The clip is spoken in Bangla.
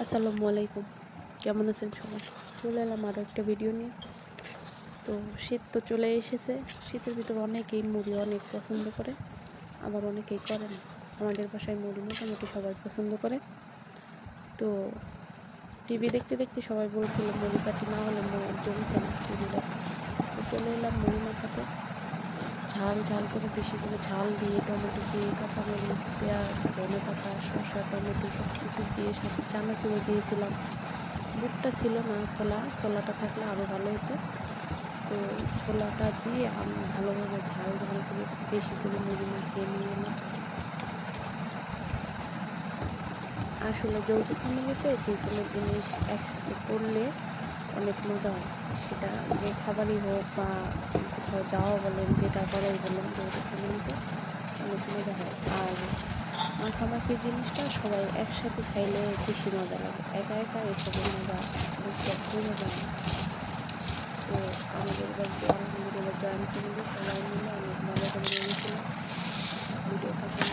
আসসালামু আলাইকুম। কেমন আছেন সবাই? চলে এলাম আরও একটা ভিডিও নিয়ে। তো শীত তো চলে এসেছে। শীতের ভিতরে অনেকেই মুড়ি অনেক পছন্দ করে, আবার অনেকেই করে না। আমাদের বাসায় মুড়ি মোটামুটি সবাই পছন্দ করে। তো টিভি দেখতে দেখতে সবাই বলছিল মুড়ি কাঠি না হলে জমছে না টিভি দেখা। তো চলে এলাম মুড়ি মাখাতে। ঝাল ঝাল করে বেশি করে ঝাল দিয়ে, টমেটো দিয়ে, কাঁচামরিচ, পেঁয়াজ, ধনেপাতা, শসা, টমেটো সব কিছু দিয়ে সাথে চানাচুর দিয়েছিলাম। বুটটা ছিল না, ছোলাটা থাকলে আরও ভালো হতো। তো ছোলাটা দিয়ে আমি ভালোভাবে ঝাল ঝাল করে বেশি করে মুড়ি মাখিয়ে নিয়ে এলাম। আসলে যৌথ ফ্যামিলিতে যে কোনো জিনিস একসাথে করলে অনেক মজা হয়। সেটা যে খাবারই হোক বা কোথাও যাওয়া বলেন, যেটা করাই বলেন, যৌথ ফ্যামিলিতে অনেক মজা হয়। আর মাখামাখি জিনিসটা সবাই একসাথে খাইলে বেশি মজা লাগে। একা একা এসবের মজা বেশি একটা মজা হয় না। তো আমাদের বাড়িতে আলহামদুলিল্লাহ জয়েন্ট ফ্যামিলি, সবাই মিলে অনেক মজা করে নিয়েছিলাম। ভিডিওটা কেমন